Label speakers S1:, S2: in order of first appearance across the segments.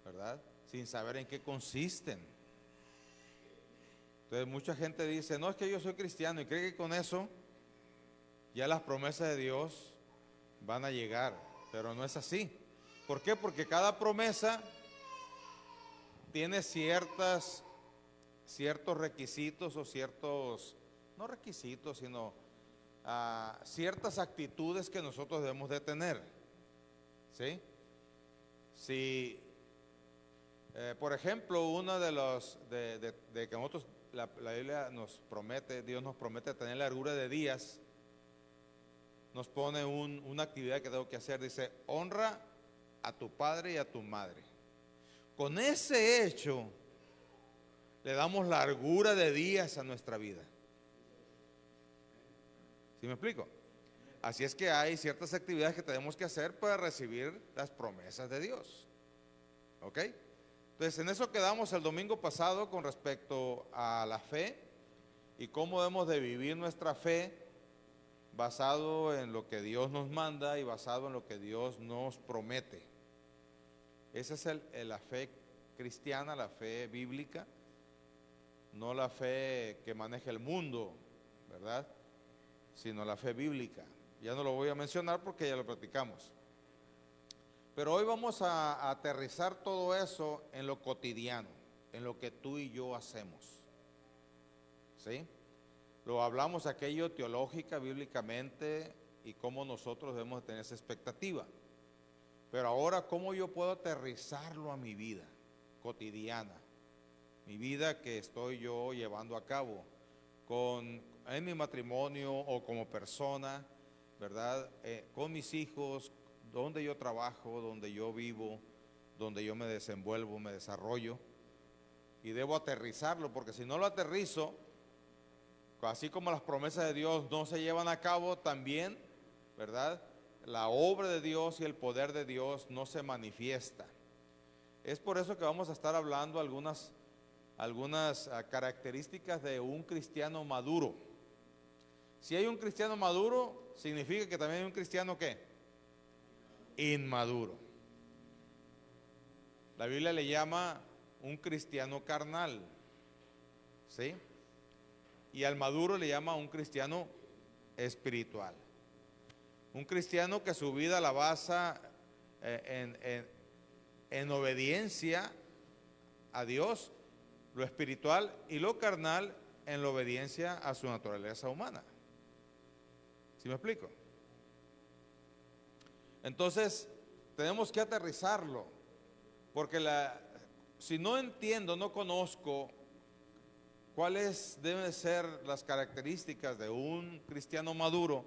S1: ¿verdad? Sin saber en qué consisten. Entonces mucha gente dice, no, es que yo soy cristiano, y cree que con eso ya las promesas de Dios van a llegar, pero no es así. ¿Por qué? Porque cada promesa tiene ciertos requisitos o ciertos, no requisitos, sino ciertas actitudes que nosotros debemos de tener. ¿Sí? Si, por ejemplo, una de los, de que nosotros, la Biblia nos promete, Dios nos promete tener largura de días, nos pone una actividad que tengo que hacer, dice, honra a tu padre y a tu madre. Con ese hecho, le damos largura de días a nuestra vida. ¿Sí me explico? Así es que hay ciertas actividades que tenemos que hacer para recibir las promesas de Dios. ¿Ok? Entonces, en eso quedamos el domingo pasado con respecto a la fe y cómo debemos de vivir nuestra fe basado en lo que Dios nos manda y basado en lo que Dios nos promete. Esa es la fe cristiana, la fe bíblica, no la fe que maneja el mundo, ¿verdad? Sino la fe bíblica. Ya no lo voy a mencionar porque ya lo platicamos. Pero hoy vamos a aterrizar todo eso en lo cotidiano, en lo que tú y yo hacemos. ¿Sí? Lo hablamos aquello teológica, bíblicamente, y cómo nosotros debemos tener esa expectativa. Pero ahora, ¿cómo yo puedo aterrizarlo a mi vida cotidiana? Mi vida que estoy yo llevando a cabo en mi matrimonio o como persona, ¿verdad? Con mis hijos, donde yo trabajo, donde yo vivo, donde yo me desenvuelvo, me desarrollo. Y debo aterrizarlo, porque si no lo aterrizo, así como las promesas de Dios no se llevan a cabo, también, ¿verdad? La obra de Dios y el poder de Dios no se manifiesta. Es por eso que vamos a estar hablando algunas características de un cristiano maduro. Si hay un cristiano maduro, significa que también hay un cristiano ¿qué? Inmaduro. La Biblia le llama un cristiano carnal, ¿sí? Y al maduro le llama un cristiano espiritual. Un cristiano que su vida la basa en obediencia a Dios, lo espiritual, y lo carnal en la obediencia a su naturaleza humana. ¿Sí me explico? Entonces, tenemos que aterrizarlo, porque si no entiendo, no conozco cuáles deben ser las características de un cristiano maduro,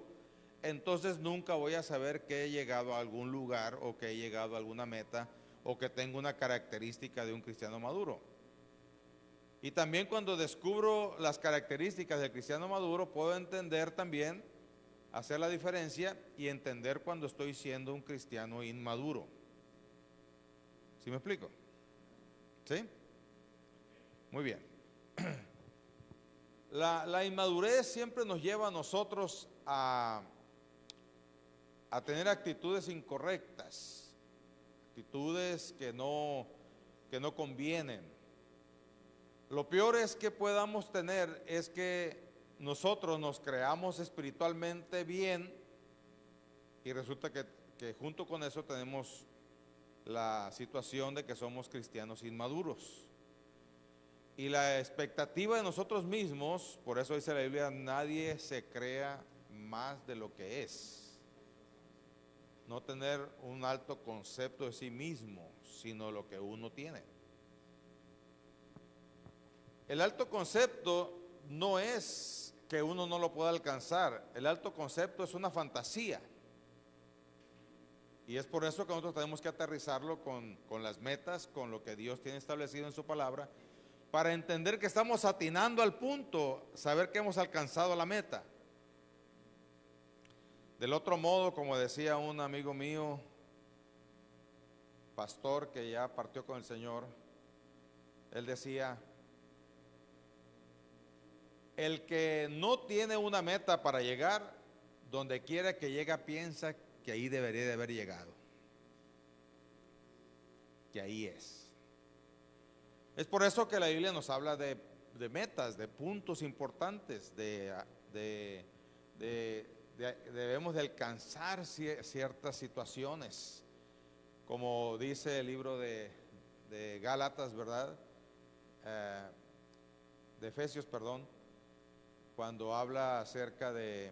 S1: entonces nunca voy a saber que he llegado a algún lugar o que he llegado a alguna meta o que tengo una característica de un cristiano maduro. Y también cuando descubro las características del cristiano maduro, puedo entender también, hacer la diferencia y entender cuando estoy siendo un cristiano inmaduro. ¿Sí me explico? ¿Sí? Muy bien. La inmadurez siempre nos lleva a nosotros a tener actitudes incorrectas, actitudes que no convienen. Lo peor es que podamos tener es que nosotros nos creamos espiritualmente bien y resulta que junto con eso tenemos la situación de que somos cristianos inmaduros. Y la expectativa de nosotros mismos, por eso dice la Biblia, nadie se crea más de lo que es. No tener un alto concepto de sí mismo, sino lo que uno tiene. El alto concepto no es que uno no lo pueda alcanzar. El alto concepto es una fantasía. Y es por eso que nosotros tenemos que aterrizarlo con las metas, con lo que Dios tiene establecido en su palabra, para entender que estamos atinando al punto, saber que hemos alcanzado la meta. Del otro modo, como decía un amigo mío, pastor que ya partió con el Señor, él decía, el que no tiene una meta para llegar, donde quiera que llega piensa que ahí debería de haber llegado, que ahí es. Es por eso que la Biblia nos habla de metas, de puntos importantes, debemos de alcanzar ciertas situaciones, como dice el libro de Gálatas, ¿verdad? De Efesios, perdón, cuando habla acerca de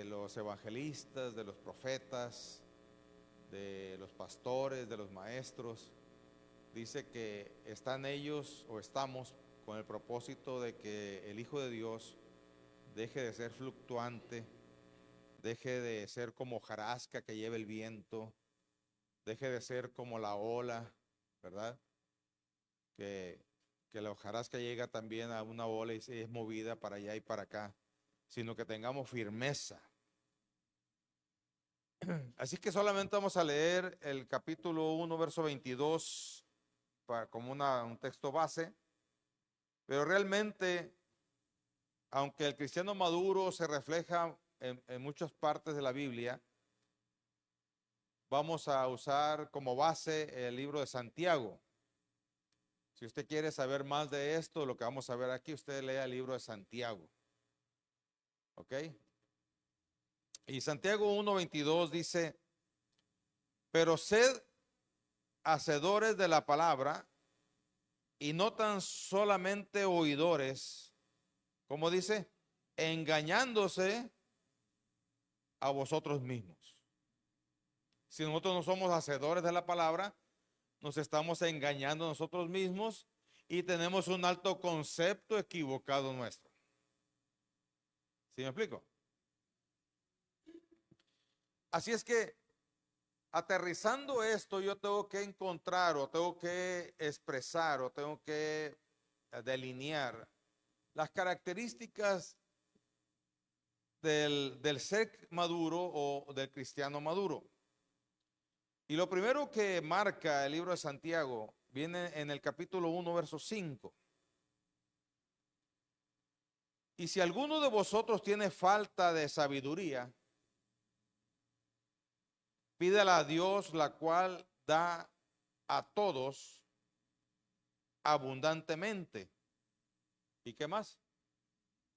S1: los evangelistas, de los profetas, de los pastores, de los maestros. Dice que están ellos o estamos con el propósito de que el Hijo de Dios deje de ser fluctuante, deje de ser como hojarasca que lleva el viento, deje de ser como la ola, ¿verdad? Que la hojarasca llega también a una ola y es movida para allá y para acá, sino que tengamos firmeza. Así que solamente vamos a leer el capítulo 1, verso 22, como un texto base, pero realmente, aunque el cristiano maduro se refleja en muchas partes de la Biblia, vamos a usar como base el libro de Santiago. Si usted quiere saber más de esto, lo que vamos a ver aquí, usted lea el libro de Santiago. ¿Ok? Y Santiago 1:22 dice: pero sed hacedores de la palabra y no tan solamente oidores, como dice, engañándose a vosotros mismos. Si nosotros no somos hacedores de la palabra, nos estamos engañando a nosotros mismos y tenemos un alto concepto equivocado nuestro. ¿Sí me explico? Así es que, aterrizando esto, yo tengo que encontrar o tengo que expresar o tengo que delinear las características del ser maduro o del cristiano maduro. Y lo primero que marca el libro de Santiago viene en el capítulo 1, verso 5. Y si alguno de vosotros tiene falta de sabiduría, pídala a Dios, la cual da a todos abundantemente. ¿Y qué más?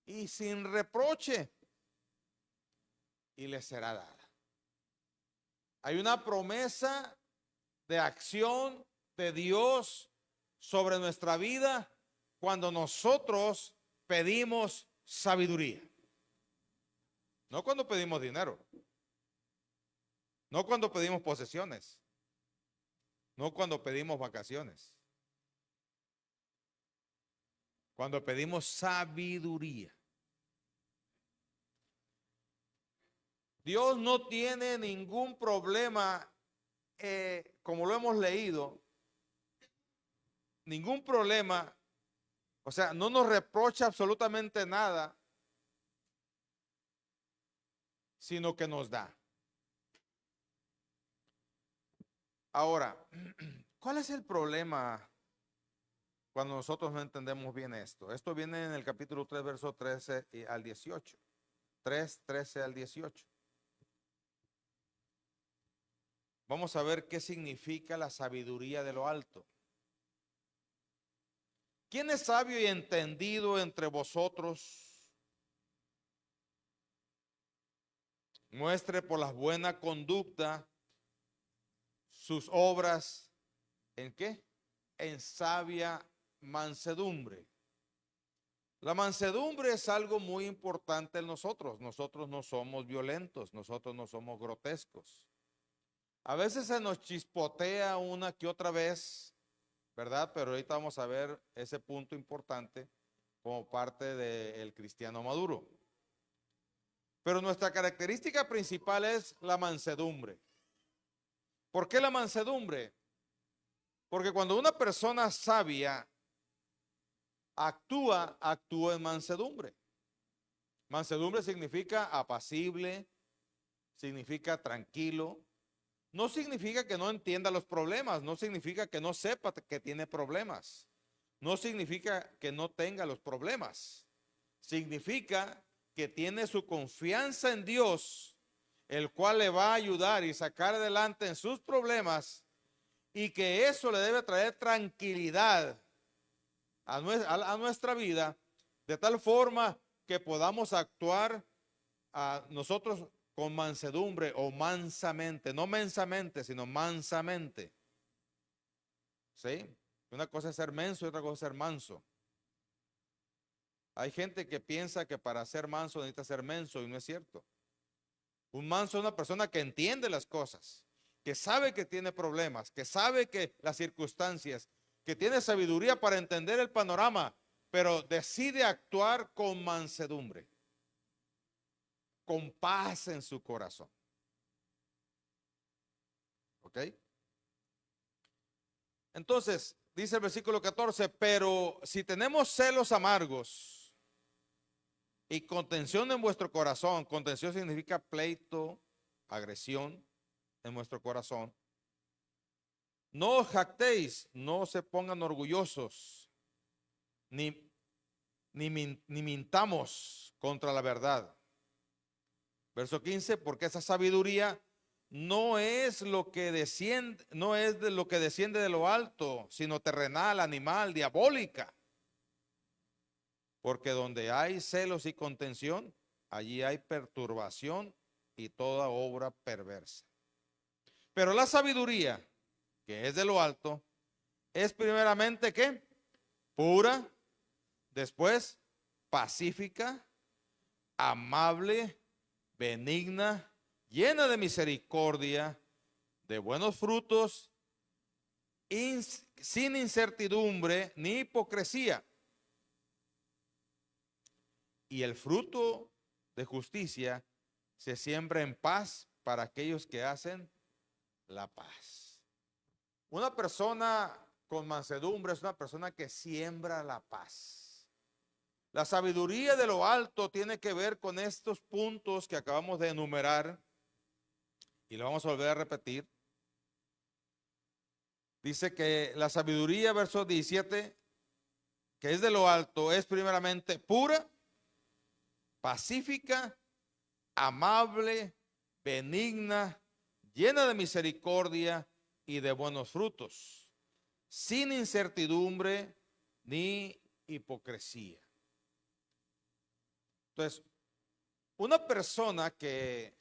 S1: Y sin reproche, y le será dada. Hay una promesa de acción de Dios sobre nuestra vida cuando nosotros pedimos sabiduría. No cuando pedimos dinero. No cuando pedimos posesiones. No cuando pedimos vacaciones. Cuando pedimos sabiduría. Dios no tiene ningún problema, como lo hemos leído, ningún problema, o sea, no nos reprocha absolutamente nada, sino que nos da. Ahora, ¿cuál es el problema cuando nosotros no entendemos bien esto? Esto viene en el capítulo 3, verso 13 al 18. 3, 13 al 18. Vamos a ver qué significa la sabiduría de lo alto. ¿Quién es sabio y entendido entre vosotros? Muestre por la buena conducta sus obras, ¿en qué? En sabia mansedumbre. La mansedumbre es algo muy importante en nosotros. Nosotros no somos violentos, nosotros no somos grotescos. A veces se nos chispotea una que otra vez, ¿verdad? Pero ahorita vamos a ver ese punto importante como parte del cristiano maduro. Pero nuestra característica principal es la mansedumbre. ¿Por qué la mansedumbre? Porque cuando una persona sabia actúa en mansedumbre. Mansedumbre significa apacible, significa tranquilo. No significa que no entienda los problemas, no significa que no sepa que tiene problemas, no significa que no tenga los problemas. Significa que tiene su confianza en Dios, el cual le va a ayudar y sacar adelante en sus problemas, y que eso le debe traer tranquilidad a nuestra vida, de tal forma que podamos actuar a nosotros con mansedumbre o mansamente, no mensamente, sino mansamente. ¿Sí? Una cosa es ser menso y otra cosa es ser manso. Hay gente que piensa que para ser manso necesita ser menso y no es cierto. Un manso es una persona que entiende las cosas, que sabe que tiene problemas, que sabe que las circunstancias, que tiene sabiduría para entender el panorama, pero decide actuar con mansedumbre, con paz en su corazón. ¿Ok? Entonces, dice el versículo 14, pero si tenemos celos amargos y contención en vuestro corazón, contención significa pleito, agresión en vuestro corazón, no os jactéis, no se pongan orgullosos, ni mintamos contra la verdad. Verso 15, porque esa sabiduría no es lo que desciende, no es de lo que desciende de lo alto, sino terrenal, animal, diabólica. Porque donde hay celos y contención, allí hay perturbación y toda obra perversa. Pero la sabiduría, que es de lo alto, es primeramente ¿qué? Pura, después pacífica, amable, benigna, llena de misericordia, de buenos frutos, sin incertidumbre ni hipocresía. Y el fruto de justicia se siembra en paz para aquellos que hacen la paz. Una persona con mansedumbre es una persona que siembra la paz. La sabiduría de lo alto tiene que ver con estos puntos que acabamos de enumerar y lo vamos a volver a repetir. Dice que la sabiduría, verso 17, que es de lo alto, es primeramente pura, pacífica, amable, benigna, llena de misericordia y de buenos frutos, sin incertidumbre ni hipocresía. Entonces, una persona que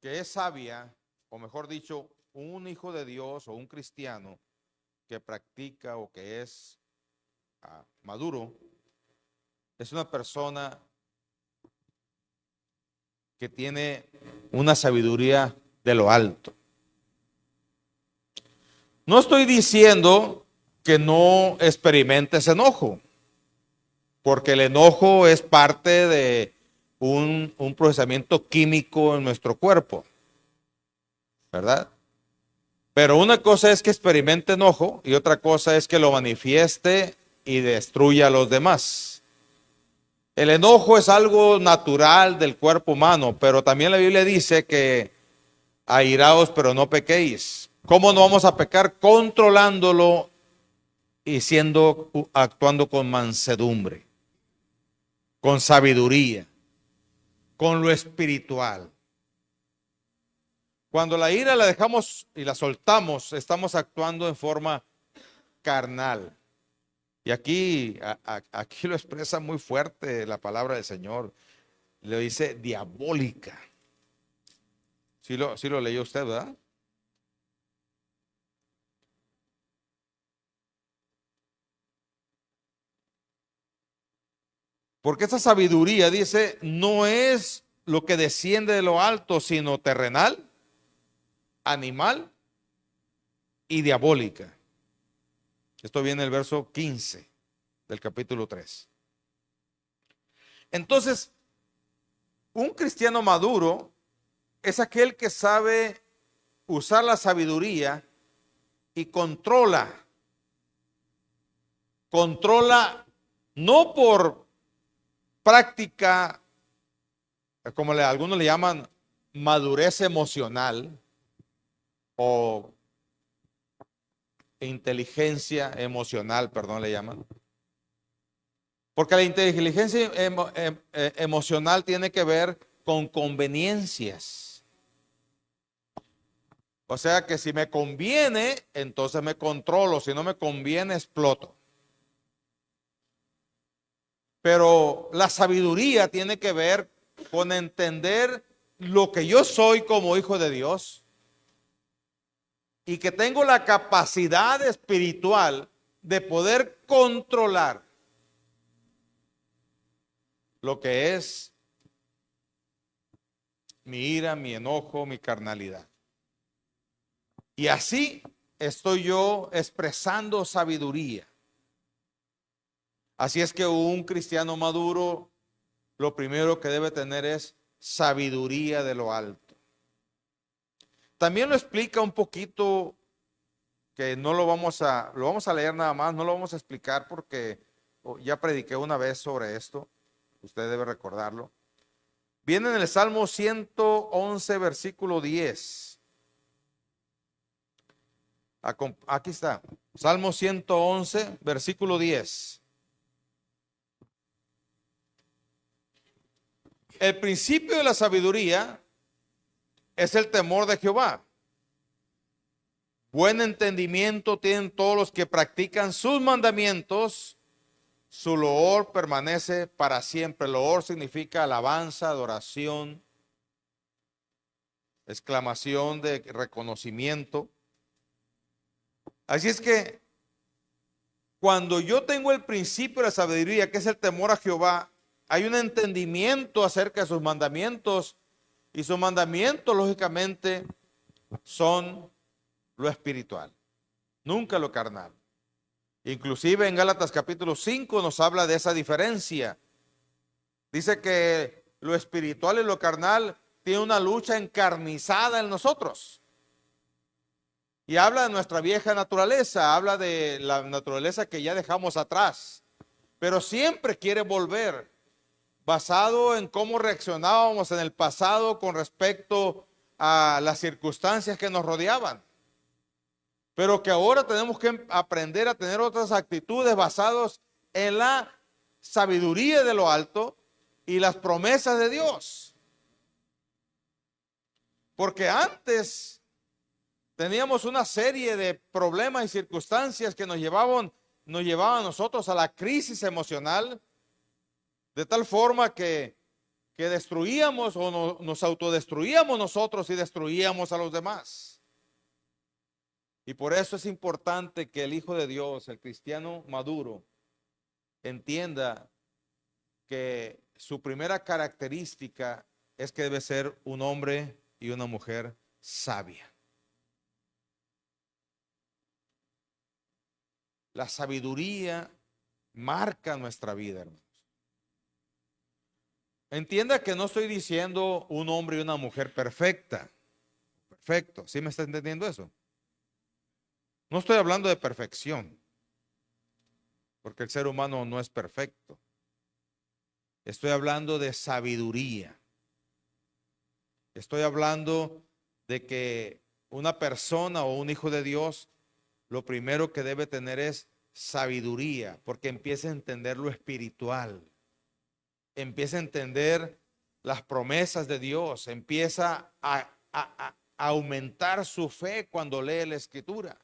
S1: es sabia, o mejor dicho, un hijo de Dios o un cristiano que practica o que es maduro, es una persona que tiene una sabiduría de lo alto. No estoy diciendo que no experimentes enojo, porque el enojo es parte de un procesamiento químico en nuestro cuerpo, ¿verdad? Pero una cosa es que experimente enojo y otra cosa es que lo manifieste y destruya a los demás. El enojo es algo natural del cuerpo humano, pero también la Biblia dice que airaos, pero no pequéis. ¿Cómo no vamos a pecar? Controlándolo y actuando con mansedumbre, con sabiduría, con lo espiritual. Cuando la ira la dejamos y la soltamos, estamos actuando en forma carnal. Y aquí lo expresa muy fuerte la palabra del Señor. Le dice diabólica. Sí lo leyó usted, ¿verdad? Porque esa sabiduría, dice, no es lo que desciende de lo alto, sino terrenal, animal y diabólica. Esto viene en el verso 15 del capítulo 3. Entonces, un cristiano maduro es aquel que sabe usar la sabiduría y controla no por práctica, como algunos le llaman madurez emocional o inteligencia emocional, perdón, le llaman. Porque la inteligencia emocional tiene que ver con conveniencias. O sea que si me conviene, entonces me controlo. Si no me conviene, exploto. Pero la sabiduría tiene que ver con entender lo que yo soy como hijo de Dios y que tengo la capacidad espiritual de poder controlar lo que es mi ira, mi enojo, mi carnalidad. Y así estoy yo expresando sabiduría. Así es que un cristiano maduro lo primero que debe tener es sabiduría de lo alto. También lo explica un poquito, que no lo vamos a leer nada más, no lo vamos a explicar porque ya prediqué una vez sobre esto, usted debe recordarlo. Viene en el Salmo 111, versículo 10. Aquí está, Salmo 111, versículo 10. El principio de la sabiduría es el temor de Jehová. Buen entendimiento tienen todos los que practican sus mandamientos. Su loor permanece para siempre. Loor significa alabanza, adoración, exclamación de reconocimiento. Así es que cuando yo tengo el principio de la sabiduría, que es el temor a Jehová, hay un entendimiento acerca de sus mandamientos, y sus mandamientos lógicamente son lo espiritual, nunca lo carnal. Inclusive en Gálatas capítulo 5 nos habla de esa diferencia. Dice que lo espiritual y lo carnal tiene una lucha encarnizada en nosotros. Y habla de nuestra vieja naturaleza, habla de la naturaleza que ya dejamos atrás. Pero siempre quiere volver, basado en cómo reaccionábamos en el pasado con respecto a las circunstancias que nos rodeaban. Pero que ahora tenemos que aprender a tener otras actitudes basadas en la sabiduría de lo alto y las promesas de Dios. Porque antes teníamos una serie de problemas y circunstancias que nos llevaban a nosotros a la crisis emocional, de tal forma que destruíamos o nos autodestruíamos nosotros y destruíamos a los demás. Y por eso es importante que el Hijo de Dios, el cristiano maduro, entienda que su primera característica es que debe ser un hombre y una mujer sabia. La sabiduría marca nuestra vida, hermanos. Entienda que no estoy diciendo un hombre y una mujer perfecta. Perfecto, ¿sí me está entendiendo eso? No estoy hablando de perfección, porque el ser humano no es perfecto. Estoy hablando de sabiduría. Estoy hablando de que una persona o un hijo de Dios, lo primero que debe tener es sabiduría, porque empieza a entender lo espiritual. Empieza a entender las promesas de Dios. Empieza a aumentar su fe cuando lee la Escritura.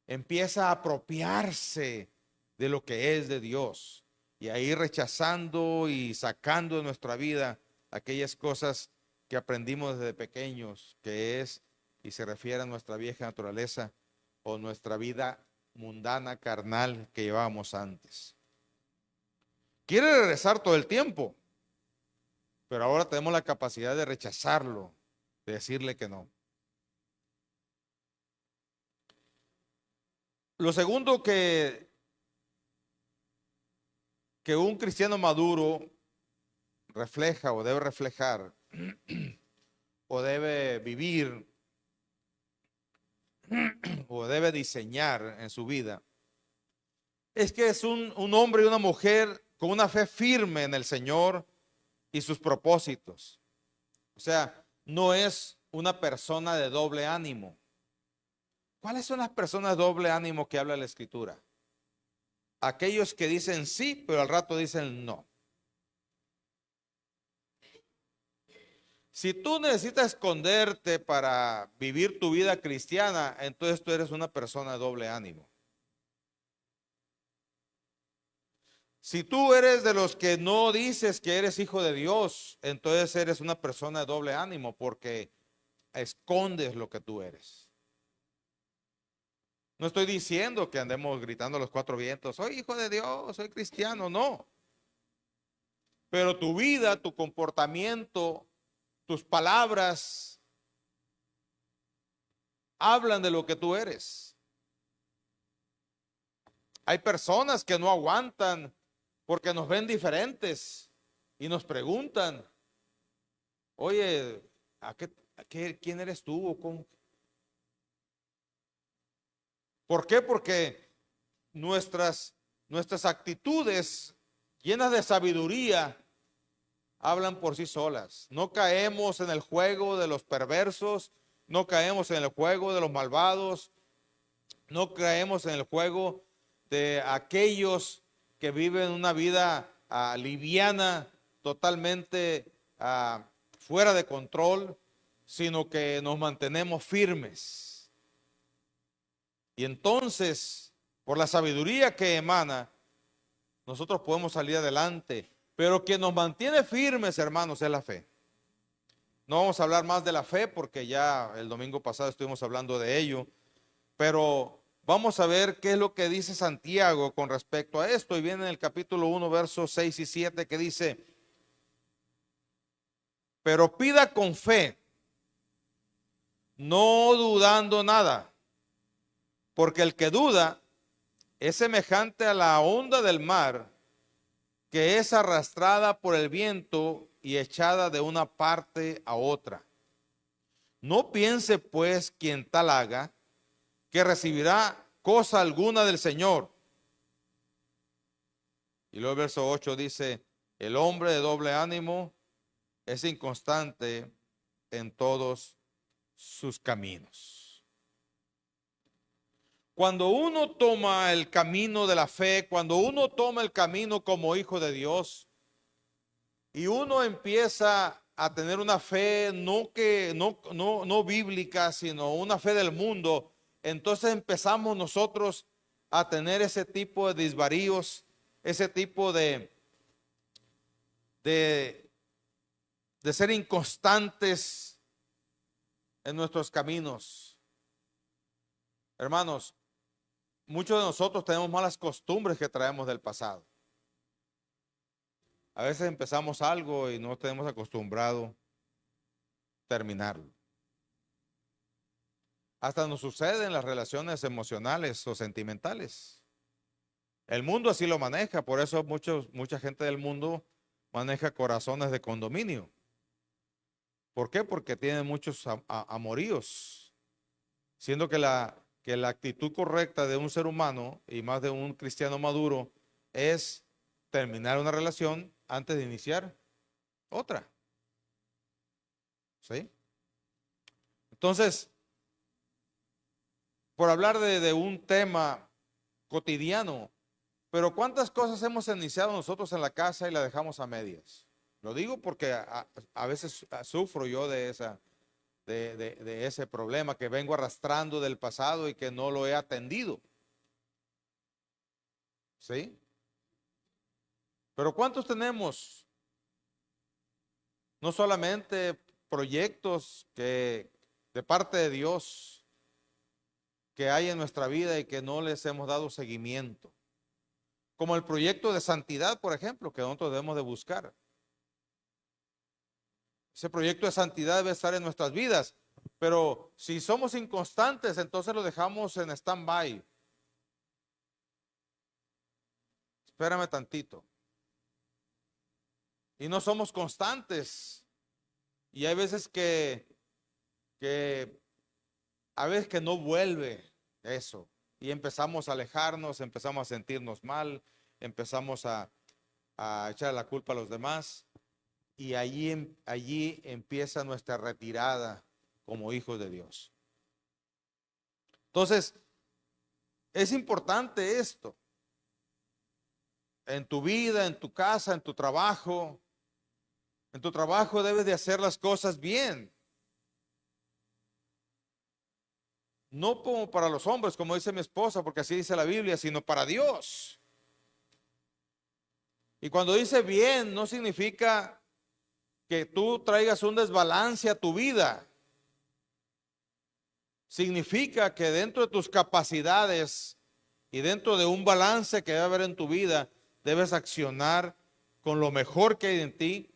S1: Empieza a apropiarse de lo que es de Dios y a ir rechazando y sacando de nuestra vida aquellas cosas que aprendimos desde pequeños, que es y se refiere a nuestra vieja naturaleza o nuestra vida mundana, carnal que llevábamos antes. Quiere regresar todo el tiempo, pero ahora tenemos la capacidad de rechazarlo, de decirle que no. Lo segundo que un cristiano maduro refleja o debe reflejar o debe vivir o debe diseñar en su vida es que es un hombre y una mujer con una fe firme en el Señor y sus propósitos. O sea, no es una persona de doble ánimo. ¿Cuáles son las personas de doble ánimo que habla la Escritura? Aquellos que dicen sí, pero al rato dicen no. Si tú necesitas esconderte para vivir tu vida cristiana, entonces tú eres una persona de doble ánimo. Si tú eres de los que no dices que eres hijo de Dios, entonces eres una persona de doble ánimo porque escondes lo que tú eres. No estoy diciendo que andemos gritando a los cuatro vientos, soy hijo de Dios, soy cristiano, no. Pero tu vida, tu comportamiento, tus palabras hablan de lo que tú eres. Hay personas que no aguantan porque nos ven diferentes y nos preguntan, oye, ¿quién eres tú? ¿Por qué? Porque nuestras actitudes llenas de sabiduría hablan por sí solas. No caemos en el juego de los perversos, no caemos en el juego de los malvados, no caemos en el juego de aquellos que viven una vida liviana, totalmente fuera de control, sino que nos mantenemos firmes. Y entonces, por la sabiduría que emana, nosotros podemos salir adelante. Pero quien nos mantiene firmes, hermanos, es la fe. No vamos a hablar más de la fe porque ya el domingo pasado estuvimos hablando de ello. Pero vamos a ver qué es lo que dice Santiago con respecto a esto. Y viene en el capítulo 1, versos 6 y 7 que dice, pero pida con fe, no dudando nada, porque el que duda es semejante a la onda del mar, que es arrastrada por el viento y echada de una parte a otra. No piense pues quien tal haga, que recibirá cosa alguna del Señor. Y luego el verso 8 dice, el hombre de doble ánimo es inconstante en todos sus caminos. Cuando uno toma el camino de la fe, cuando uno toma el camino como hijo de Dios, y uno empieza a tener una fe no bíblica, sino una fe del mundo, entonces empezamos nosotros a tener ese tipo de desvaríos, ese tipo de ser inconstantes en nuestros caminos. Hermanos, muchos de nosotros tenemos malas costumbres que traemos del pasado. A veces empezamos algo y no tenemos acostumbrado terminarlo. Hasta nos sucede en las relaciones emocionales o sentimentales. El mundo así lo maneja, por eso mucha gente del mundo maneja corazones de condominio. ¿Por qué? Porque tienen muchos amoríos, siendo que la actitud correcta de un ser humano y más de un cristiano maduro es terminar una relación antes de iniciar otra. ¿Sí? Entonces, por hablar de un tema cotidiano, pero ¿cuántas cosas hemos iniciado nosotros en la casa y la dejamos a medias? Lo digo porque a veces sufro yo de ese problema que vengo arrastrando del pasado y que no lo he atendido. ¿Sí? Pero ¿cuántos tenemos? No solamente proyectos que de parte de Dios que hay en nuestra vida y que no les hemos dado seguimiento. Como el proyecto de santidad, por ejemplo, que nosotros debemos de buscar. Ese proyecto de santidad debe estar en nuestras vidas, pero si somos inconstantes, entonces lo dejamos en stand-by. Espérame tantito. Y no somos constantes. Y hay veces que no vuelve eso. Y empezamos a alejarnos, empezamos a sentirnos mal, empezamos a echar la culpa a los demás. Y allí empieza nuestra retirada como hijos de Dios. Entonces, es importante esto. En tu vida, en tu casa, en tu trabajo, En tu trabajo debes de hacer las cosas bien. No como para los hombres, como dice mi esposa, porque así dice la Biblia, sino para Dios. Y cuando dice bien, no significa que tú traigas un desbalance a tu vida. Significa que dentro de tus capacidades y dentro de un balance que debe haber en tu vida, debes accionar con lo mejor que hay en ti,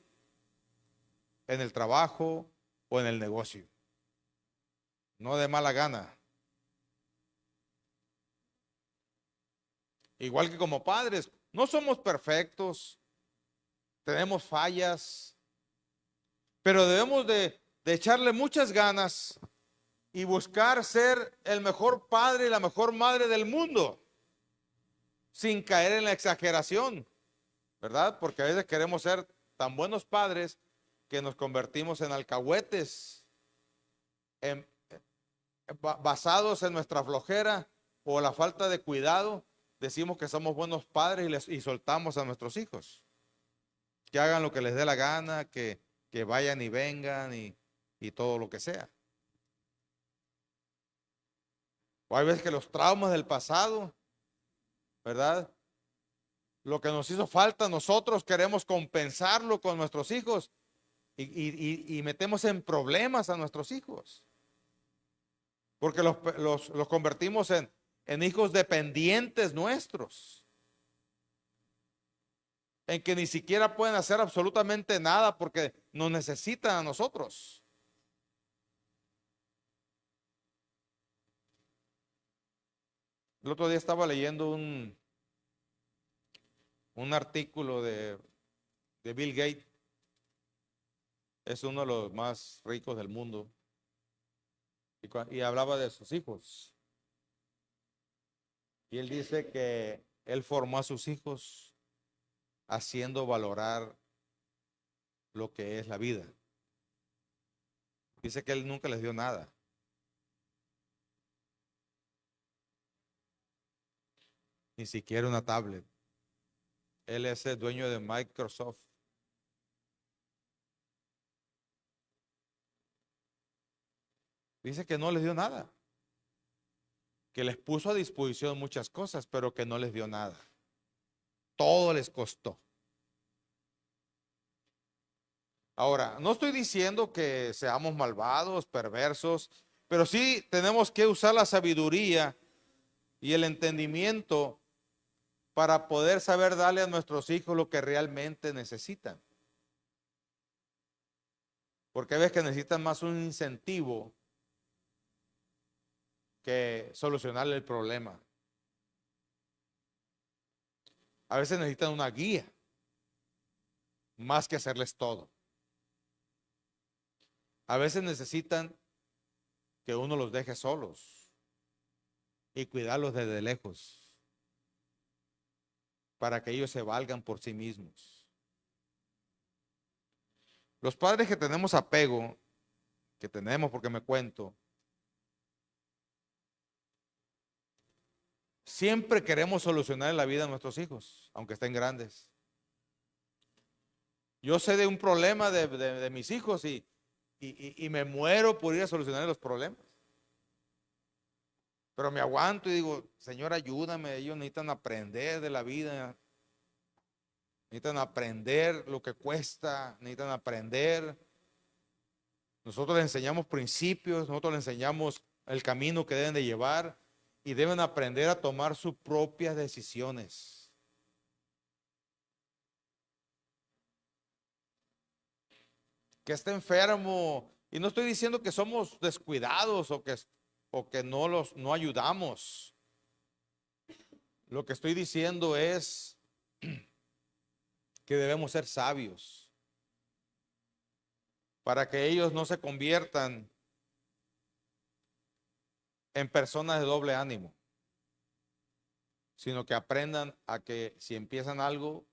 S1: en el trabajo o en el negocio. No de mala gana. Igual que como padres, no somos perfectos, tenemos fallas, pero debemos de echarle muchas ganas y buscar ser el mejor padre y la mejor madre del mundo, sin caer en la exageración, ¿verdad? Porque a veces queremos ser tan buenos padres que nos convertimos en alcahuetes, en, basados en nuestra flojera o la falta de cuidado. Decimos que somos buenos padres y soltamos a nuestros hijos. Que hagan lo que les dé la gana, que vayan y vengan y todo lo que sea. O hay veces que los traumas del pasado, ¿verdad? Lo que nos hizo falta, nosotros queremos compensarlo con nuestros hijos y metemos en problemas a nuestros hijos. Porque los convertimos en hijos dependientes nuestros. En que ni siquiera pueden hacer absolutamente nada porque nos necesitan a nosotros. El otro día estaba leyendo un artículo de Bill Gates. Es uno de los más ricos del mundo. Y hablaba de sus hijos. Y él dice que él formó a sus hijos haciendo valorar lo que es la vida. Dice que él nunca les dio nada. Ni siquiera una tablet. Él es el dueño de Microsoft. Dice que no les dio nada. Que les puso a disposición muchas cosas, pero que no les dio nada. Todo les costó. Ahora, no estoy diciendo que seamos malvados, perversos, pero sí tenemos que usar la sabiduría y el entendimiento para poder saber darle a nuestros hijos lo que realmente necesitan. Porque hay veces que necesitan más un incentivo que solucionarle el problema. A veces necesitan una guía, más que hacerles todo. A veces necesitan que uno los deje solos y cuidarlos desde lejos para que ellos se valgan por sí mismos. Los padres que tenemos apego, que tenemos porque me cuento, siempre queremos solucionar la vida a nuestros hijos, aunque estén grandes. Yo sé de un problema de mis hijos y me muero por ir a solucionar los problemas. Pero me aguanto y digo, Señor, ayúdame, ellos necesitan aprender de la vida, necesitan aprender lo que cuesta, necesitan aprender. Nosotros les enseñamos principios, nosotros les enseñamos el camino que deben de llevar y deben aprender a tomar sus propias decisiones. Que esté enfermo, y no estoy diciendo que somos descuidados o que no ayudamos. Lo que estoy diciendo es que debemos ser sabios para que ellos no se conviertan en personas de doble ánimo, sino que aprendan a que si empiezan algo,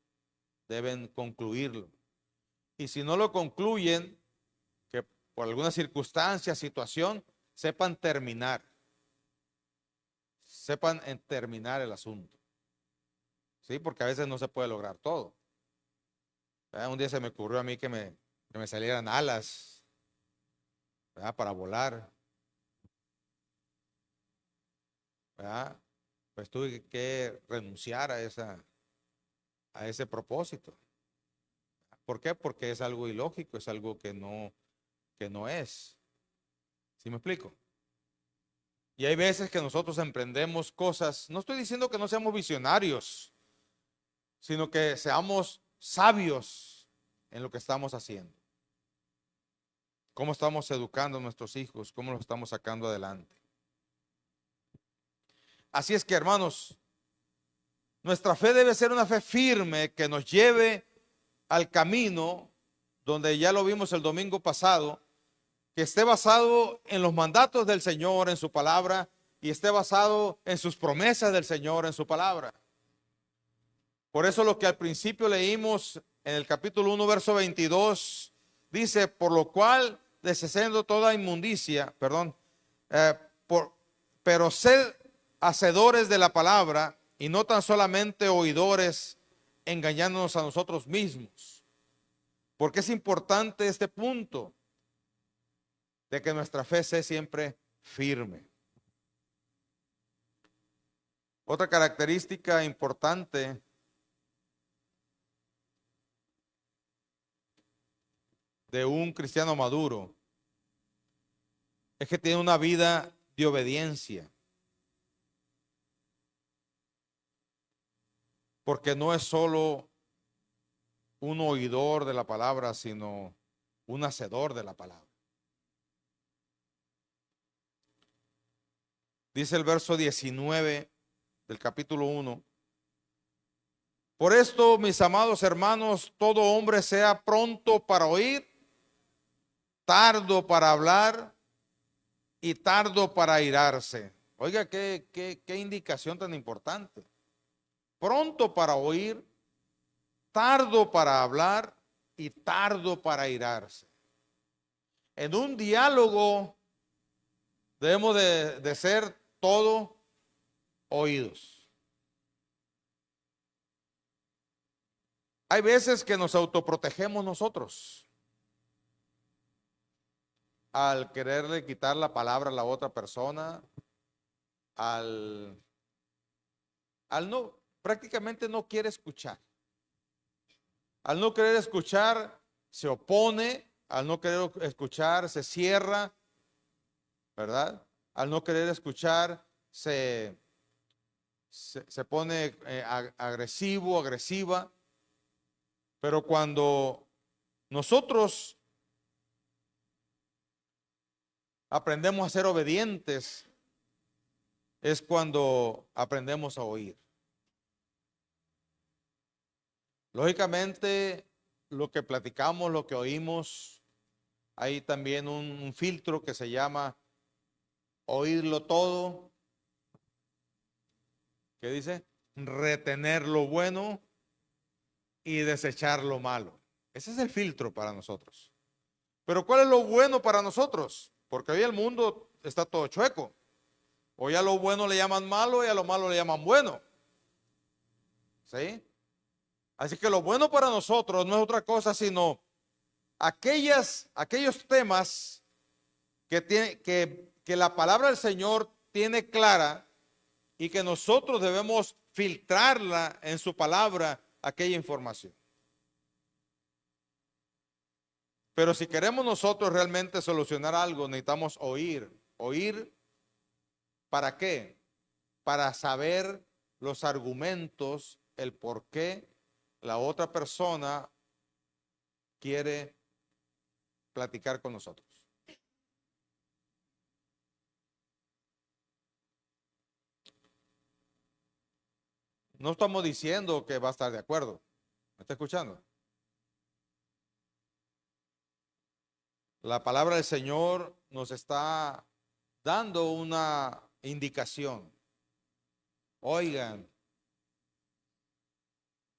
S1: deben concluirlo. Y si no lo concluyen, que por alguna circunstancia, situación, sepan terminar el asunto. ¿Sí? Porque a veces no se puede lograr todo. Un día se me ocurrió a mí que me que me salieran alas, ¿verdad? Para volar, ¿verdad? Pues tuve que renunciar a ese propósito. ¿Por qué? Porque es algo ilógico, es algo que no es. ¿Sí me explico? Y hay veces que nosotros emprendemos cosas, no estoy diciendo que no seamos visionarios, sino que seamos sabios en lo que estamos haciendo. Cómo estamos educando a nuestros hijos, cómo los estamos sacando adelante. Así es que, hermanos, nuestra fe debe ser una fe firme que nos lleve al camino donde ya lo vimos el domingo pasado, que esté basado en los mandatos del Señor, en su palabra, y esté basado en sus promesas del Señor, en su palabra. Por eso lo que al principio leímos en el capítulo 1, verso 22, dice, por lo cual, deshaciendo toda inmundicia, eh, pero sed hacedores de la palabra y no tan solamente oidores, engañándonos a nosotros mismos. Porque es importante este punto de que nuestra fe sea siempre firme. Otra característica importante de un cristiano maduro es que tiene una vida de obediencia. Porque no es solo un oidor de la palabra, sino un hacedor de la palabra. Dice el verso 19 del capítulo 1. Por esto, mis amados hermanos, todo hombre sea pronto para oír, tardo para hablar y tardo para airarse. Oiga, qué indicación tan importante. Pronto para oír, tardo para hablar y tardo para airarse. En un diálogo debemos de ser todo oídos. Hay veces que nos autoprotegemos nosotros al quererle quitar la palabra a la otra persona, al no, prácticamente no quiere escuchar. Al no querer escuchar, se opone, al no querer escuchar, se cierra, ¿verdad? Al no querer escuchar, se pone agresivo, agresiva. Pero cuando nosotros aprendemos a ser obedientes, es cuando aprendemos a oír. Lógicamente, lo que platicamos, lo que oímos, hay también un filtro que se llama oírlo todo. ¿Qué dice? Retener lo bueno y desechar lo malo. Ese es el filtro para nosotros. Pero ¿cuál es lo bueno para nosotros? Porque hoy el mundo está todo chueco. Hoy a lo bueno le llaman malo y a lo malo le llaman bueno. ¿Sí? Así que lo bueno para nosotros no es otra cosa sino aquellos temas que la palabra del Señor tiene clara y que nosotros debemos filtrarla en su palabra, aquella información. Pero si queremos nosotros realmente solucionar algo, necesitamos oír. ¿Oír para qué? Para saber los argumentos, el por qué la otra persona quiere platicar con nosotros. No estamos diciendo que va a estar de acuerdo. ¿Me está escuchando? La palabra del Señor nos está dando una indicación. Oigan,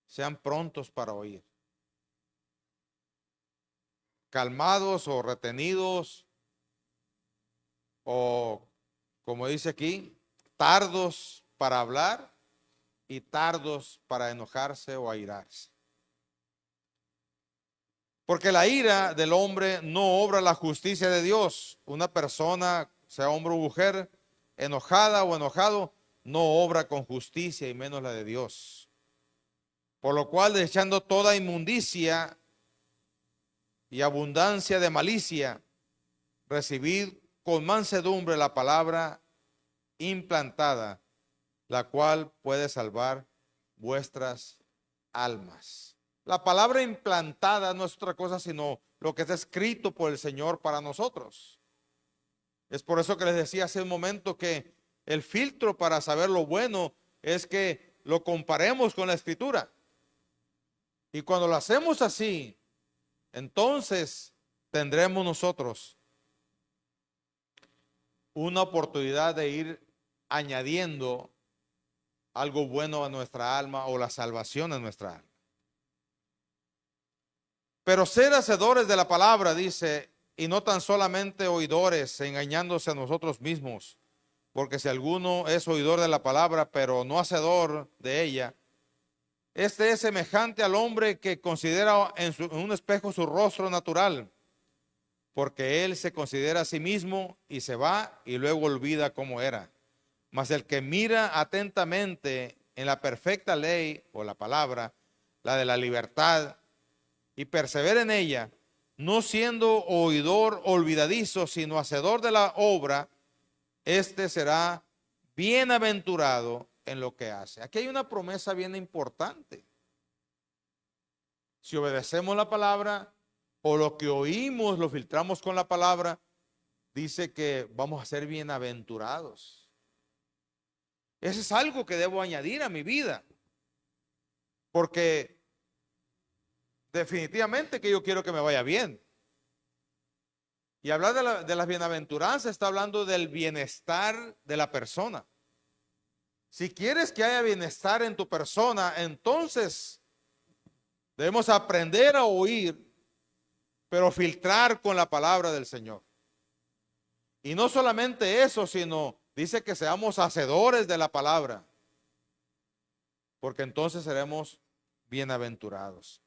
S1: sean prontos para oír. Calmados o retenidos, o como dice aquí, tardos para hablar y tardos para enojarse o airarse. Porque la ira del hombre no obra la justicia de Dios. Una persona, sea hombre o mujer, enojada o enojado, no obra con justicia y menos la de Dios. Por lo cual, desechando toda inmundicia y abundancia de malicia, recibid con mansedumbre la palabra implantada, la cual puede salvar vuestras almas. La palabra implantada no es otra cosa sino lo que está escrito por el Señor para nosotros. Es por eso que les decía hace un momento que el filtro para saber lo bueno es que lo comparemos con la Escritura. Y cuando lo hacemos así, entonces tendremos nosotros una oportunidad de ir añadiendo algo bueno a nuestra alma o la salvación a nuestra alma. Pero ser hacedores de la palabra, dice, y no tan solamente oidores, engañándose a nosotros mismos, porque si alguno es oidor de la palabra, pero no hacedor de ella, este es semejante al hombre que considera en un espejo su rostro natural, porque él se considera a sí mismo y se va y luego olvida cómo era. Mas el que mira atentamente en la perfecta ley o la palabra, la de la libertad, y persevera en ella, no siendo oidor olvidadizo, sino hacedor de la obra, este será bienaventurado en lo que hace. Aquí hay una promesa bien importante. Si obedecemos la palabra o lo que oímos lo filtramos con la palabra, dice que vamos a ser bienaventurados. Eso es algo que debo añadir a mi vida, porque definitivamente que yo quiero que me vaya bien. Y hablar de las bienaventuranzas está hablando del bienestar de la persona. Si quieres que haya bienestar en tu persona, entonces debemos aprender a oír, pero filtrar con la palabra del Señor. Y no solamente eso, sino dice que seamos hacedores de la palabra, porque entonces seremos bienaventurados.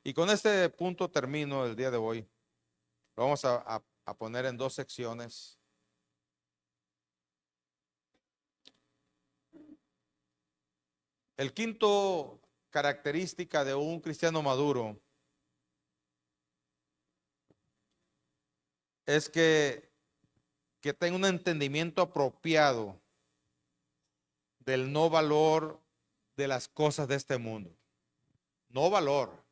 S1: Y con este punto termino el día de hoy. Lo vamos a poner en dos secciones. El quinto característica de un cristiano maduro es que tenga un entendimiento apropiado del no valor de las cosas de este mundo. No valor,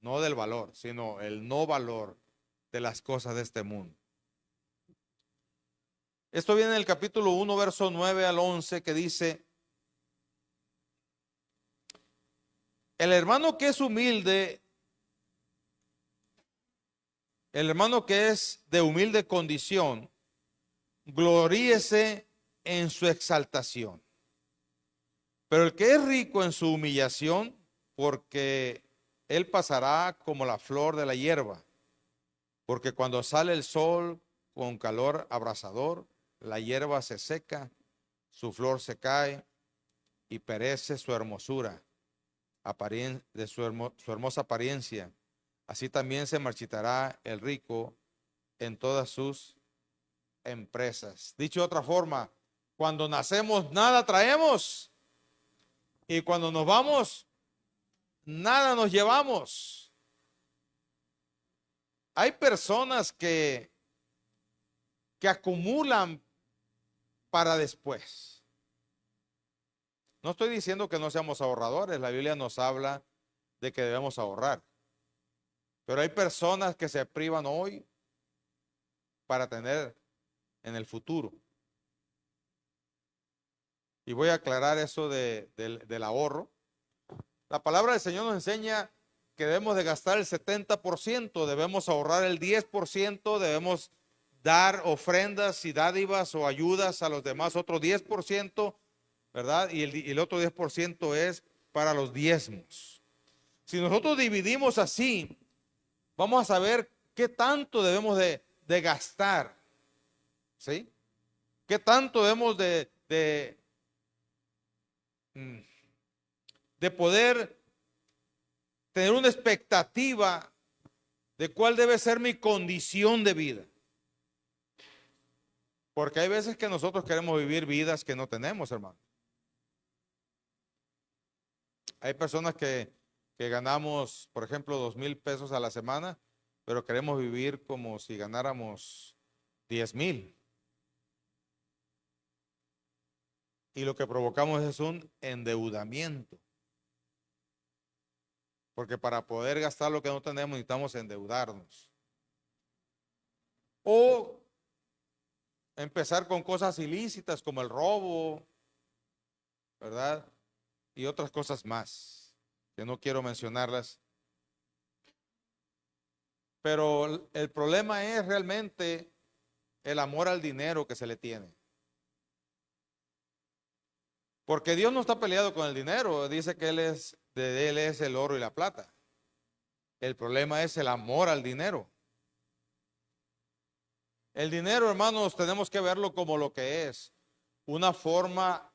S1: no del valor, sino el no valor de las cosas de este mundo. Esto viene en el capítulo 1, verso 9 al 11, que dice: el hermano que es humilde, el hermano que es de humilde condición, gloríese en su exaltación. Pero el que es rico en su humillación, porque él pasará como la flor de la hierba. Porque cuando sale el sol con calor abrasador, la hierba se seca, su flor se cae y perece su hermosura, de su hermosa apariencia. Así también se marchitará el rico en todas sus empresas. Dicho de otra forma, cuando nacemos nada traemos y cuando nos vamos nada nos llevamos. Hay personas que acumulan para después. No estoy diciendo que no seamos ahorradores, la Biblia nos habla de que debemos ahorrar. Pero hay personas que se privan hoy para tener en el futuro. Y voy a aclarar eso del ahorro. La palabra del Señor nos enseña que debemos de gastar el 70%, debemos ahorrar el 10%, debemos dar ofrendas y dádivas o ayudas a los demás, otro 10%, ¿verdad? Y el otro 10% es para los diezmos. Si nosotros dividimos así, vamos a saber qué tanto debemos de gastar, ¿sí? ¿Qué tanto debemos de poder tener una expectativa de cuál debe ser mi condición de vida. Porque hay veces que nosotros queremos vivir vidas que no tenemos, hermano. Hay personas que ganamos, por ejemplo, 2,000 pesos a la semana, pero queremos vivir como si ganáramos 10,000. Y lo que provocamos es un endeudamiento. Porque para poder gastar lo que no tenemos necesitamos endeudarnos. O empezar con cosas ilícitas como el robo, ¿verdad? Y otras cosas más, que no quiero mencionarlas. Pero el problema es realmente el amor al dinero que se le tiene. Porque Dios no está peleado con el dinero, dice que de Él es el oro y la plata. El problema es el amor al dinero. El dinero, hermanos, tenemos que verlo como lo que es, una forma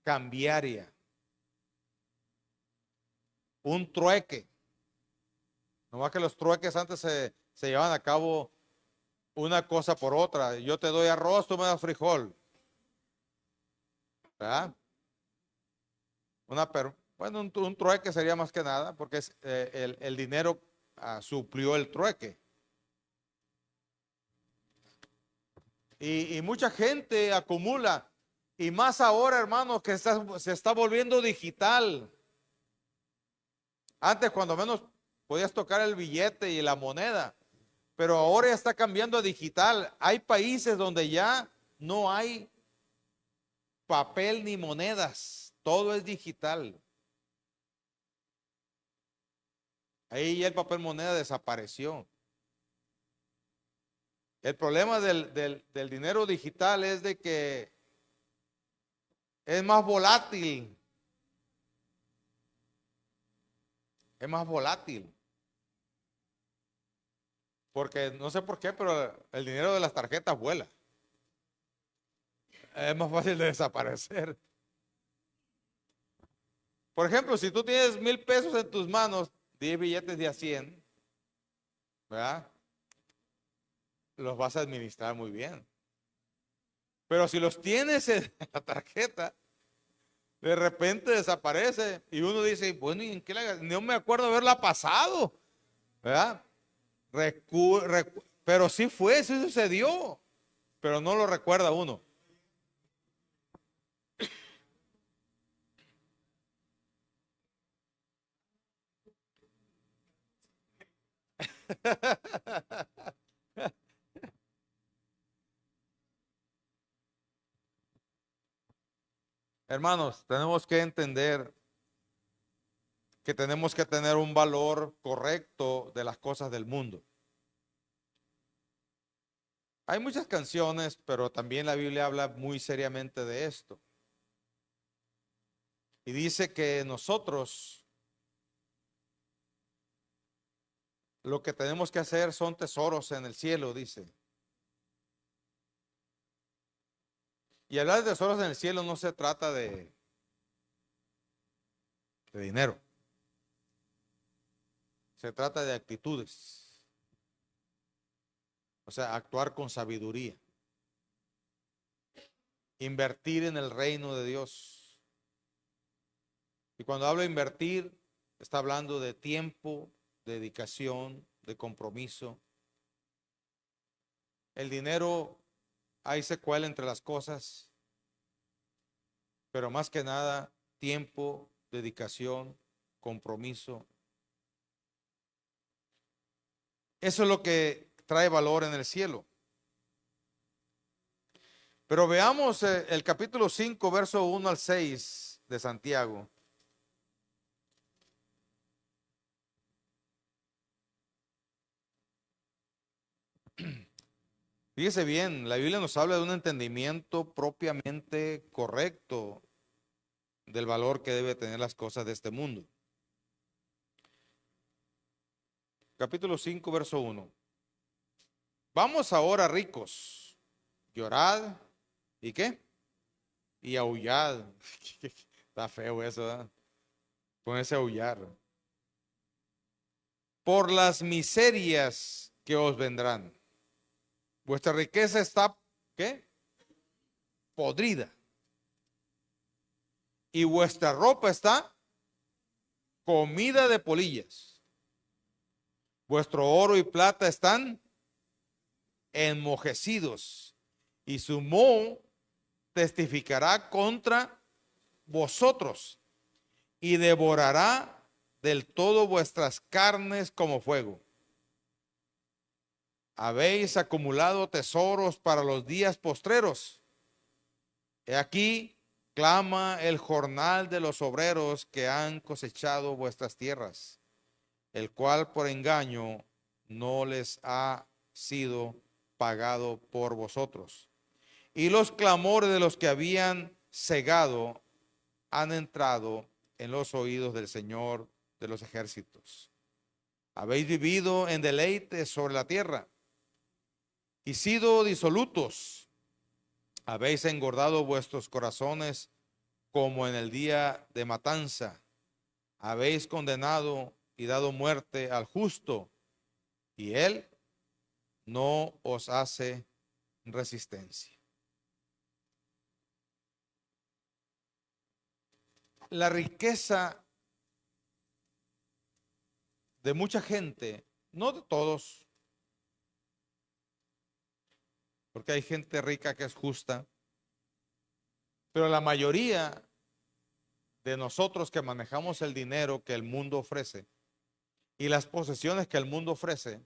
S1: cambiaria, un trueque. No más que los trueques antes se llevaban a cabo una cosa por otra. Yo te doy arroz, tú me das frijol. ¿Verdad? Bueno, un trueque sería más que nada, porque el dinero suplió el trueque. Y mucha gente acumula, y más ahora, hermanos, que se está volviendo digital. Antes, cuando menos, podías tocar el billete y la moneda, pero ahora ya está cambiando a digital. Hay países donde ya no hay papel ni monedas, todo es digital. Ahí ya el papel moneda desapareció. El problema del dinero digital es de que es más volátil. Es más volátil. Porque no sé por qué, pero el dinero de las tarjetas vuela. Es más fácil de desaparecer. Por ejemplo, si tú tienes 1,000 pesos en tus manos, 10 billetes de a 100, ¿verdad? Los vas a administrar muy bien. Pero si los tienes en la tarjeta, de repente desaparece y uno dice, bueno, ¿y en qué no me acuerdo haberla pasado, ¿verdad? Pero sí fue, sí sucedió, pero no lo recuerda uno. Hermanos, tenemos que entender que tenemos que tener un valor correcto de las cosas del mundo. Hay muchas canciones, pero también la Biblia habla muy seriamente de esto. Y dice que nosotros lo que tenemos que hacer son tesoros en el cielo, dice. Y hablar de tesoros en el cielo no se trata de dinero. Se trata de actitudes. O sea, actuar con sabiduría. Invertir en el reino de Dios. Y cuando hablo de invertir, está hablando de tiempo, de dedicación, de compromiso. El dinero, ahí se cuela entre las cosas, pero más que nada, tiempo, dedicación, compromiso. Eso es lo que trae valor en el cielo. Pero veamos el capítulo 5, verso 1 al 6 de Santiago. Fíjese bien, la Biblia nos habla de un entendimiento propiamente correcto del valor que debe tener las cosas de este mundo. Capítulo 5, verso 1. Vamos ahora, ricos, llorad, ¿y qué? Y aullad. Está feo eso, ¿eh? Ponerse a aullar. por las miserias que os vendrán. Vuestra riqueza está, ¿qué? Podrida. Y vuestra ropa está comida de polillas. Vuestro oro y plata están enmojecidos, y su moho testificará contra vosotros, y devorará del todo vuestras carnes como fuego. Habéis acumulado tesoros para los días postreros. He aquí, clama el jornal de los obreros que han cosechado vuestras tierras, el cual por engaño no les ha sido pagado por vosotros. Y los clamores de los que habían cegado han entrado en los oídos del Señor de los ejércitos. Habéis vivido en deleite sobre la tierra y sido disolutos. Habéis engordado vuestros corazones como en el día de matanza. Habéis condenado y dado muerte al justo, y él no os hace resistencia. La riqueza de mucha gente, no de todos, porque hay gente rica que es justa, pero la mayoría de nosotros que manejamos el dinero que el mundo ofrece y las posesiones que el mundo ofrece,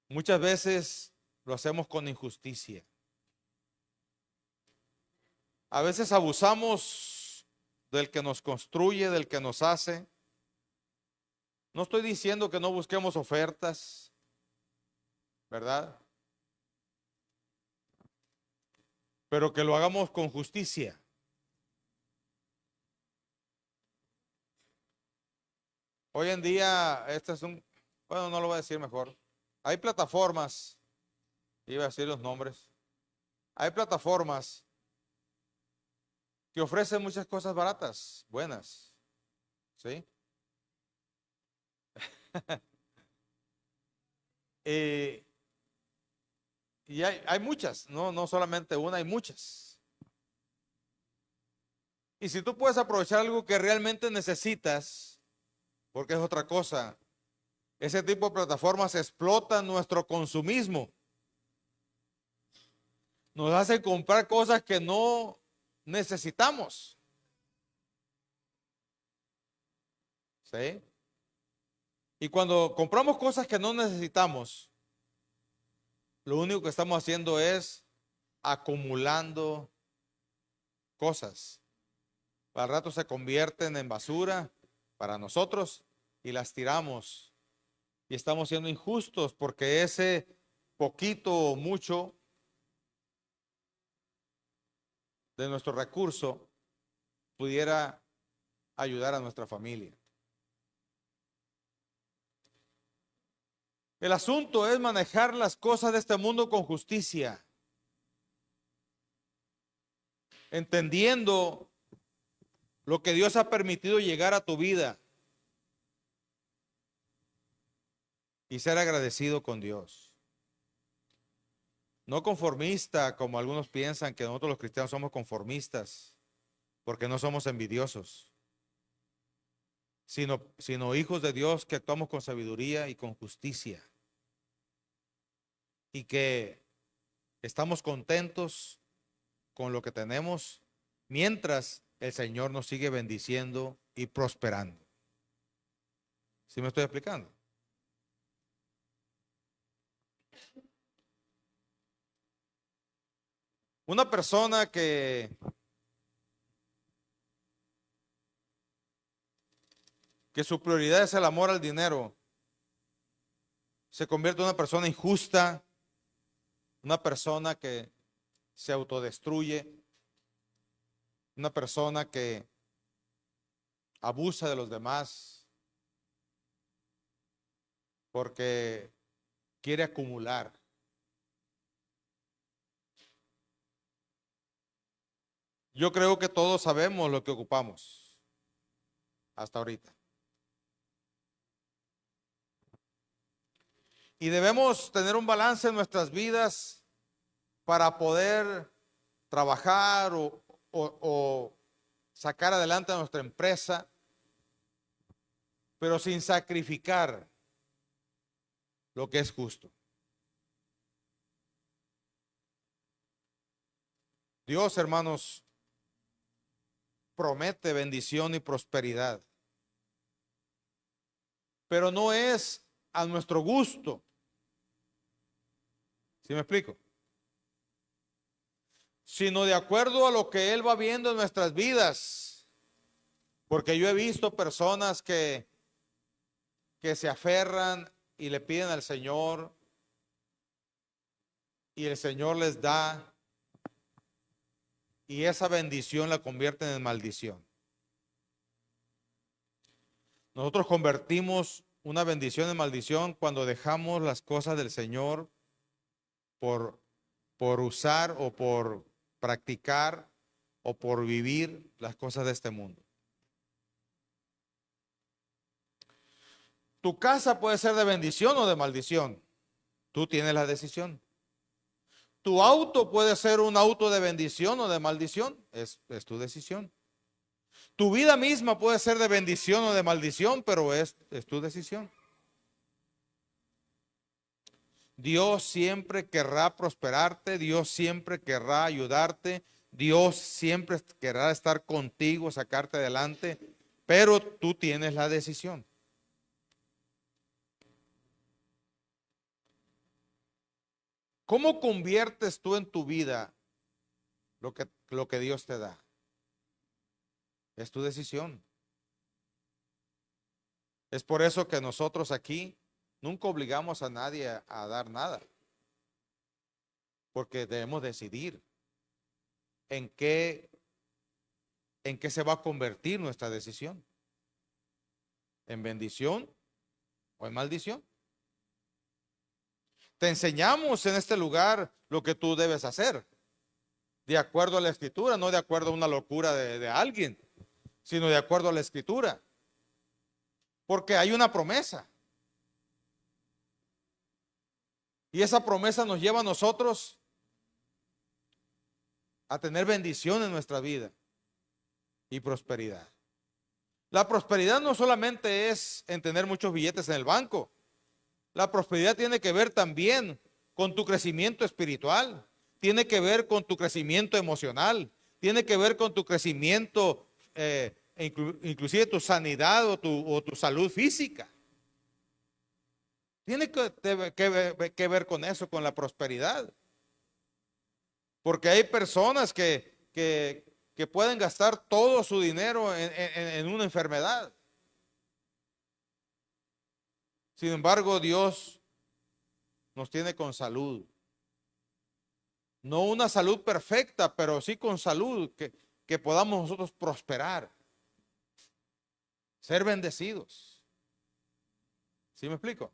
S1: muchas veces lo hacemos con injusticia. A veces abusamos del que nos construye, del que nos hace. No estoy diciendo que no busquemos ofertas, ¿verdad? Pero que lo hagamos con justicia. Hoy en día, bueno, no lo voy a decir mejor. Hay plataformas, iba a decir los nombres. Hay plataformas que ofrecen muchas cosas baratas, buenas, ¿sí? Y hay muchas, no solamente una, hay muchas. Y si tú puedes aprovechar algo que realmente necesitas, porque es otra cosa, ese tipo de plataformas explotan nuestro consumismo. Nos hacen comprar cosas que no necesitamos. ¿Sí? Y cuando compramos cosas que no necesitamos, lo único que estamos haciendo es acumulando cosas. Al rato se convierten en basura para nosotros y las tiramos. Y estamos siendo injustos porque ese poquito o mucho de nuestro recurso pudiera ayudar a nuestra familia. El asunto es manejar las cosas de este mundo con justicia, entendiendo lo que Dios ha permitido llegar a tu vida y ser agradecido con Dios. No conformista, como algunos piensan que nosotros los cristianos somos conformistas, porque no somos envidiosos, sino hijos de Dios que actuamos con sabiduría y con justicia. Y que estamos contentos con lo que tenemos mientras el Señor nos sigue bendiciendo y prosperando. ¿Sí me estoy explicando? Una persona que su prioridad es el amor al dinero, se convierte en una persona injusta, una persona que se autodestruye, una persona que abusa de los demás porque quiere acumular. Yo creo que todos sabemos lo que ocupamos hasta ahorita. Y debemos tener un balance en nuestras vidas para poder trabajar o sacar adelante a nuestra empresa, pero sin sacrificar lo que es justo. Dios, hermanos, promete bendición y prosperidad, pero no es a nuestro gusto. ¿Sí me explico? Sino de acuerdo a lo que Él va viendo en nuestras vidas. Porque yo he visto personas que se aferran y le piden al Señor, y el Señor les da, y esa bendición la convierten en maldición. Nosotros convertimos una bendición en maldición cuando dejamos las cosas del Señor por usar o por practicar o por vivir las cosas de este mundo. Tu casa puede ser de bendición o de maldición. Tú tienes la decisión. Tu auto puede ser un auto de bendición o de maldición. Es tu decisión. Tu vida misma puede ser de bendición o de maldición, pero es tu decisión. Dios siempre querrá prosperarte, Dios siempre querrá ayudarte, Dios siempre querrá estar contigo, sacarte adelante, pero tú tienes la decisión. ¿Cómo conviertes tú en tu vida lo que Dios te da? Es tu decisión. Es por eso que nosotros aquí nunca obligamos a nadie a dar nada, porque debemos decidir en qué se va a convertir nuestra decisión, en bendición o en maldición. Te enseñamos en este lugar lo que tú debes hacer, de acuerdo a la Escritura, no de acuerdo a una locura de alguien, sino de acuerdo a la Escritura. Porque hay una promesa. Y esa promesa nos lleva a nosotros a tener bendición en nuestra vida y prosperidad. La prosperidad no solamente es en tener muchos billetes en el banco. La prosperidad tiene que ver también con tu crecimiento espiritual, tiene que ver con tu crecimiento emocional, tiene que ver con tu crecimiento, inclusive tu sanidad o tu salud física. Tiene que ver con eso, con la prosperidad. Porque hay personas que pueden gastar todo su dinero en una enfermedad. Sin embargo, Dios nos tiene con salud. No una salud perfecta, pero sí con salud, que podamos nosotros prosperar, ser bendecidos. ¿Sí me explico?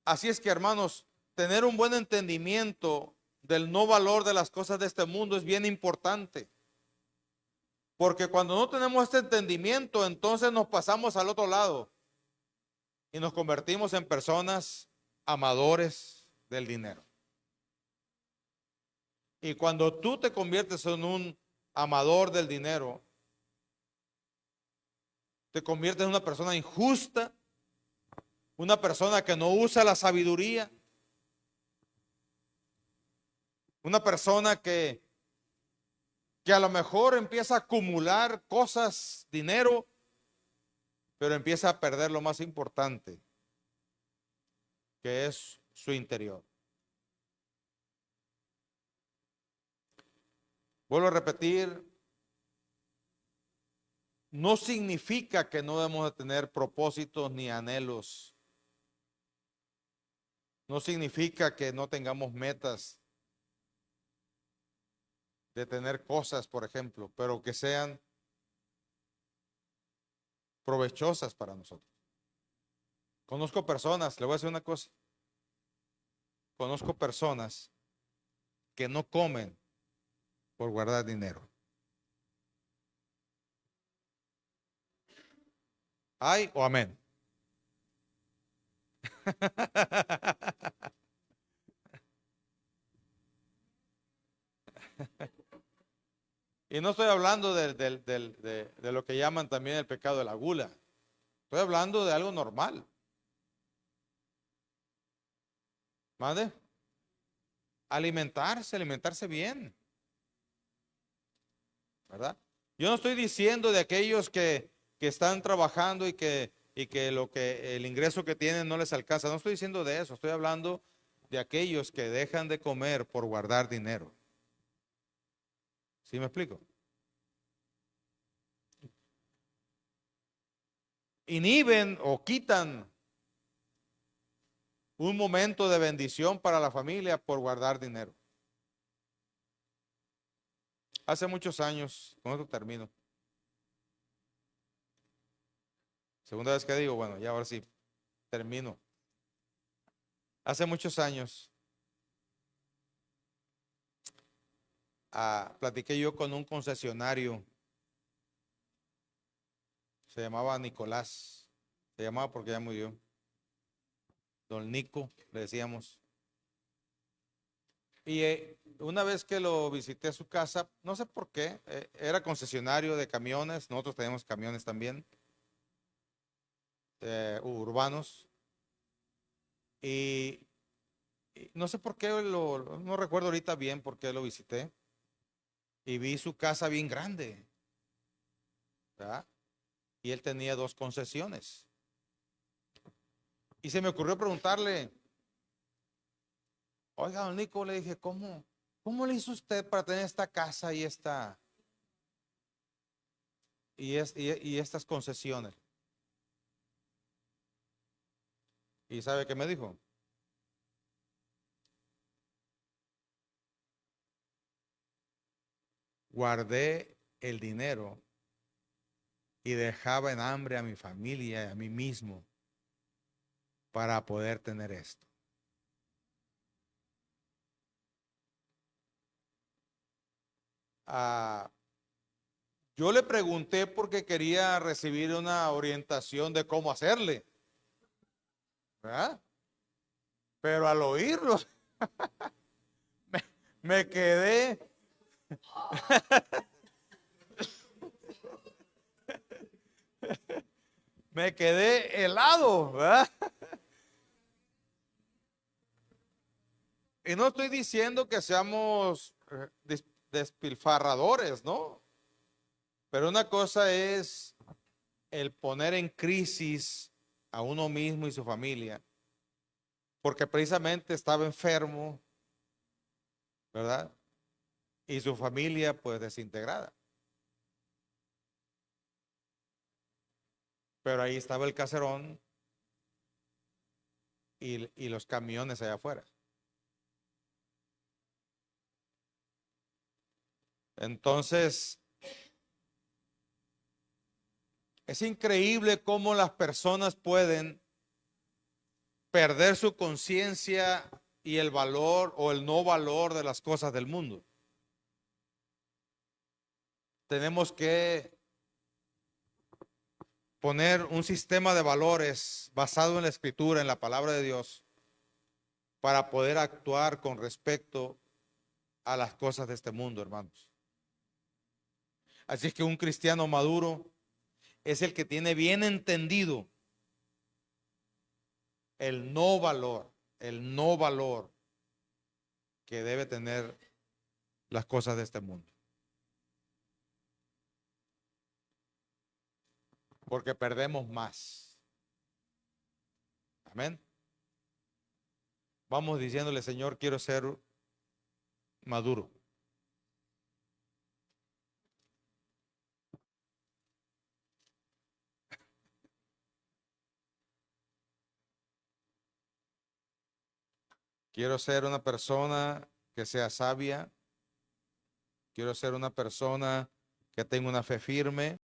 S1: Así es que, hermanos, tener un buen entendimiento del no valor de las cosas de este mundo es bien importante. Porque cuando no tenemos este entendimiento, entonces nos pasamos al otro lado y nos convertimos en personas amadores del dinero. Y cuando tú te conviertes en un amador del dinero, te conviertes en una persona injusta, una persona que no usa la sabiduría, una persona que a lo mejor empieza a acumular cosas, dinero, pero empieza a perder lo más importante, que es su interior. Vuelvo a repetir, no significa que no debemos de tener propósitos ni anhelos. No significa que no tengamos metas de tener cosas, por ejemplo, pero que sean provechosas para nosotros. Conozco personas, le voy a decir una cosa. Conozco personas que no comen por guardar dinero. ¿Hay o amén? Y no estoy hablando de lo que llaman también el pecado de la gula. Estoy hablando de algo normal. ¿Vale? Alimentarse bien. ¿Verdad? Yo no estoy diciendo de aquellos que están trabajando y que lo que el ingreso que tienen no les alcanza. No estoy diciendo de eso. Estoy hablando de aquellos que dejan de comer por guardar dinero. ¿Sí me explico? Inhiben o quitan un momento de bendición para la familia por guardar dinero. Hace muchos años, con esto termino. Segunda vez que digo, bueno, ya ahora sí, termino. Hace muchos años, platiqué yo con un concesionario, se llamaba Nicolás, se llamaba porque ya murió, don Nico, le decíamos. Y una vez que lo visité a su casa, no sé por qué, era concesionario de camiones, nosotros tenemos camiones también, urbanos, y no sé por qué, no recuerdo ahorita bien por qué lo visité, y vi su casa bien grande, ¿verdad? Y él tenía 2 concesiones. Y se me ocurrió preguntarle, oiga, don Nico, le dije, ¿cómo le hizo usted para tener esta casa y estas concesiones? ¿Y sabe qué me dijo? Guardé el dinero y dejaba en hambre a mi familia y a mí mismo para poder tener esto. Ah, yo le pregunté porque quería recibir una orientación de cómo hacerle, ¿verdad? Pero al oírlo, me quedé, me quedé helado, ¿verdad? Y no estoy diciendo que seamos despilfarradores, ¿no? Pero una cosa es el poner en crisis a uno mismo y su familia, porque precisamente estaba enfermo, ¿verdad? Y su familia pues desintegrada. Pero ahí estaba el caserón y los camiones allá afuera. Entonces, es increíble cómo las personas pueden perder su conciencia y el valor o el no valor de las cosas del mundo. Tenemos que poner un sistema de valores basado en la escritura, en la palabra de Dios, para poder actuar con respecto a las cosas de este mundo, hermanos. Así es que un cristiano maduro es el que tiene bien entendido el no valor que debe tener las cosas de este mundo. Porque perdemos más. Amén. Vamos diciéndole, Señor, quiero ser maduro. Quiero ser una persona que sea sabia. Quiero ser una persona que tenga una fe firme.